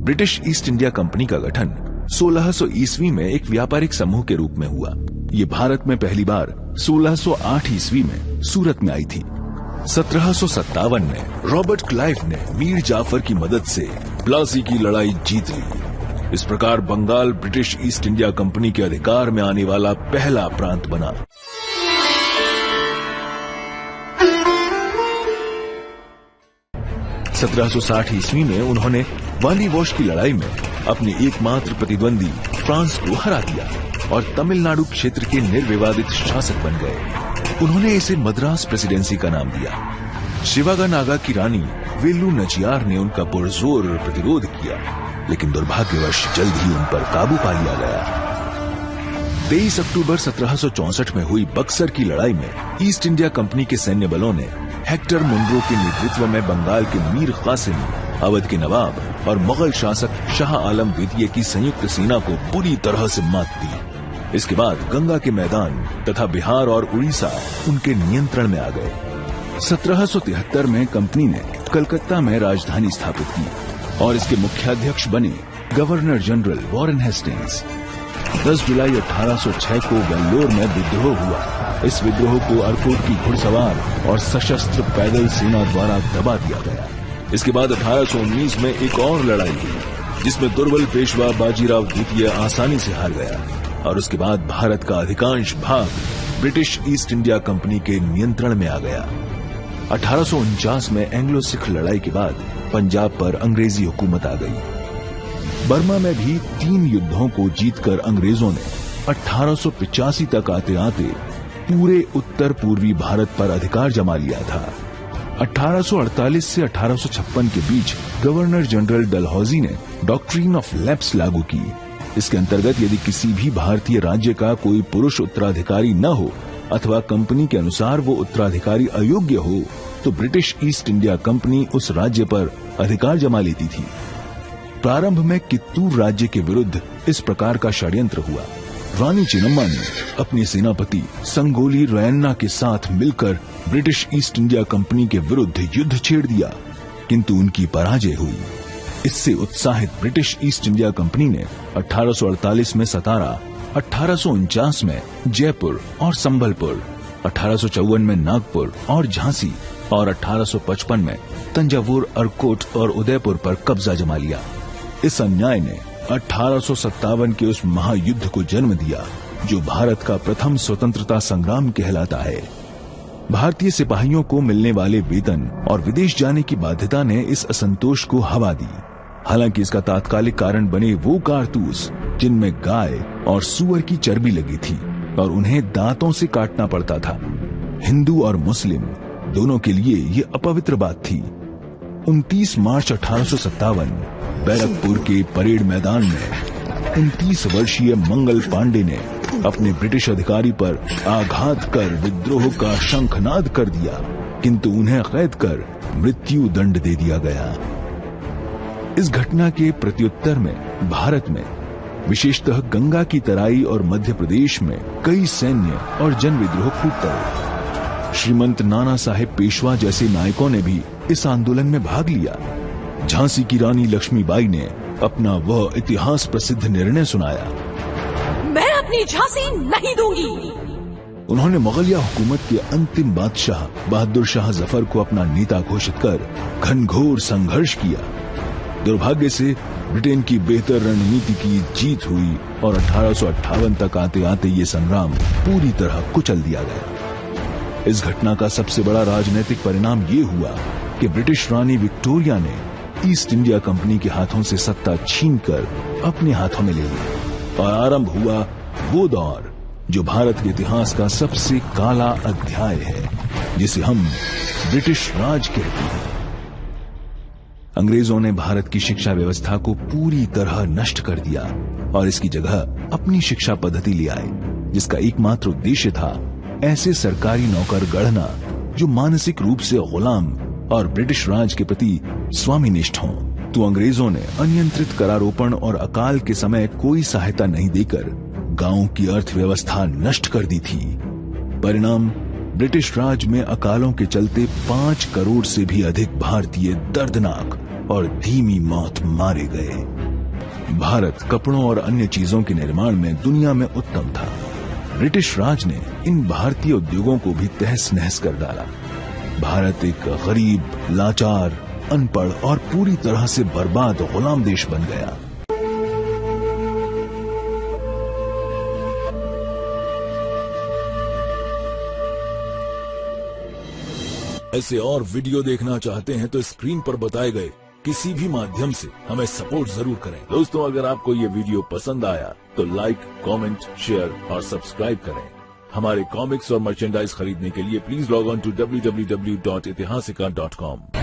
British East India company का गठन 1600 ईस्वी में एक व्यापारिक समूह के रूप में हुआ। ये भारत में पहली बार 1608 ईस्वी में सूरत में आई थी। 1757 में रॉबर्ट क्लाइव ने मीर जाफर की मदद से प्लासी की लड़ाई जीत ली। इस प्रकार Bengal British East India company के अधिकार में आने वाला पहला प्रांत बना। (1760 ईस्वी में उन्होंने वाली वॉश की लड़ाई में अपने एकमात्र प्रतिद्वंदी फ्रांस को हरा दिया और तमिलनाडु क्षेत्र के निर्विवादित शासक बन गए। उन्होंने इसे मद्रास प्रेसिडेंसी का नाम दिया। शिवागानागा की रानी वेलु नचियार ने उनका पुरजोर प्रतिरोध किया, लेकिन दुर्भाग्यवश जल्द ही उन पर काबू पा लिया गया। 23 अक्टूबर 1764 में हुई बक्सर की लड़ाई में ईस्ट इंडिया कंपनी के सैन्य बलों ने हेक्टर मुनरो के नेतृत्व में बंगाल के मीर कासिम, अवध के नवाब और मुगल शासक शाह आलम द्वितीय की संयुक्त सेना को बुरी तरह से मात दी। इसके बाद गंगा के मैदान तथा बिहार और उड़ीसा उनके नियंत्रण में आ गए। 1773 में कंपनी ने कलकत्ता में राजधानी स्थापित की और इसके मुख्याध्यक्ष बने गवर्नर जनरल वॉरेन हेस्टिंग्स। 10 जुलाई 1806 को वेल्लोर में विद्रोह हुआ। इस विद्रोह को अर्कोट की घुड़सवार और सशस्त्र पैदल सेना द्वारा दबा दिया गया। इसके बाद 1819 में एक और लड़ाई हुई, जिसमें दुर्बल पेशवा बाजीराव द्वितीय आसानी से हार गया और उसके बाद भारत का अधिकांश भाग ब्रिटिश ईस्ट इंडिया कंपनी के नियंत्रण में आ गया। 1849 में एंग्लो सिख लड़ाई के बाद पंजाब पर अंग्रेजी हुकूमत आ गई। बर्मा में भी 3 युद्धों को जीतकर अंग्रेजों ने 1885 तक आते आते पूरे उत्तर पूर्वी भारत पर अधिकार जमा लिया था। 1848 से 1856 के बीच गवर्नर जनरल डलहौजी ने डॉक्ट्रिन ऑफ लैप्स लागू की। इसके अंतर्गत यदि किसी भी भारतीय राज्य का कोई पुरुष उत्तराधिकारी न हो अथवा कंपनी के अनुसार वो उत्तराधिकारी अयोग्य हो, तो ब्रिटिश ईस्ट इंडिया कंपनी उस राज्य पर अधिकार जमा लेती थी। प्रारंभ में कित्तूर राज्य के विरुद्ध इस प्रकार का षड्यंत्र हुआ। रानी चिन्नम्मा ने अपने सेनापति संगोली रयन्ना के साथ मिलकर ब्रिटिश ईस्ट इंडिया कंपनी के विरुद्ध युद्ध छेड़ दिया, किंतु उनकी पराजय हुई। इससे उत्साहित ब्रिटिश ईस्ट इंडिया कंपनी ने 1848 में सतारा, 1849 में जयपुर और संबलपुर, 1854 में नागपुर और झांसी और 1855 में तंजावुर, अर्कोट और उदयपुर पर कब्जा जमा लिया। इस अन्याय ने 1857 के उस महायुद्ध को जन्म दिया, जो भारत का प्रथम स्वतंत्रता संग्राम कहलाता है। भारतीय सिपाहियों को मिलने वाले वेतन और विदेश जाने की बाध्यता ने इस असंतोष को हवा दी। हालांकि इसका तात्कालिक कारण बने वो कारतूस जिनमें गाय और सूअर की चर्बी लगी थी और उन्हें दांतों से काटना पड़ता था। हिंदू और मुस्लिम दोनों के लिए ये अपवित्र बात थी। 29 मार्च 1857 बैरकपुर के परेड मैदान में 29 वर्षीय मंगल पांडे ने अपने ब्रिटिश अधिकारी पर आघात कर विद्रोह का शंखनाद कर दिया, किंतु उन्हें कैद कर मृत्यु दंड दे दिया गया। इस घटना के प्रत्युत्तर में भारत में विशेषतः गंगा की तराई और मध्य प्रदेश में कई सैन्य और जन विद्रोह फूट पड़े। श्रीमंत नाना साहेब पेशवा जैसे नायकों ने भी इस आंदोलन में भाग लिया। झांसी की रानी लक्ष्मीबाई ने अपना वह इतिहास प्रसिद्ध निर्णय सुनाया, मैं अपनी झांसी नहीं दूंगी। उन्होंने मुगलिया हुकूमत के अंतिम बादशाह बहादुर शाह जफर को अपना नेता घोषित कर घनघोर संघर्ष किया। दुर्भाग्य से ब्रिटेन की बेहतर रणनीति की जीत हुई और 1858 तक आते आते ये संग्राम पूरी तरह कुचल दिया गया। इस घटना का सबसे बड़ा राजनीतिक परिणाम ये हुआ कि ब्रिटिश रानी विक्टोरिया ने ईस्ट इंडिया कंपनी के हाथों से सत्ता छीनकर अपने हाथों में ले ली और आरंभ हुआ वो दौर जो भारत के इतिहास का सबसे काला अध्याय है, जिसे हम ब्रिटिश राज कहते हैं। अंग्रेजों ने भारत की शिक्षा व्यवस्था को पूरी तरह नष्ट कर दिया और इसकी जगह अपनी शिक्षा पद्धति ले आए, जिसका एकमात्र उद्देश्य था ऐसे सरकारी नौकर गढ़ना जो मानसिक रूप से गुलाम और ब्रिटिश राज के प्रति स्वामीनिष्ठ हों। तो अंग्रेजों ने अनियंत्रित करारोपण और अकाल के समय कोई सहायता नहीं देकर गांवों की अर्थव्यवस्था नष्ट कर दी थी। परिणाम, ब्रिटिश राज में अकालों के चलते 5 करोड़ से भी अधिक भारतीय दर्दनाक और धीमी मौत मारे गए। भारत कपड़ों और अन्य चीजों के निर्माण में दुनिया में उत्तम था। ब्रिटिश राज ने इन भारतीय उद्योगों को भी तहस नहस कर डाला। भारत एक गरीब, लाचार, अनपढ़ और पूरी तरह से बर्बाद गुलाम देश बन गया। ऐसे और वीडियो देखना चाहते हैं तो स्क्रीन पर बताए गए किसी भी माध्यम से हमें सपोर्ट जरूर करें। दोस्तों, अगर आपको ये वीडियो पसंद आया तो लाइक, कमेंट, शेयर और सब्सक्राइब करें। हमारे कॉमिक्स और मर्चेंडाइज खरीदने के लिए please log on to www.itihasika.com।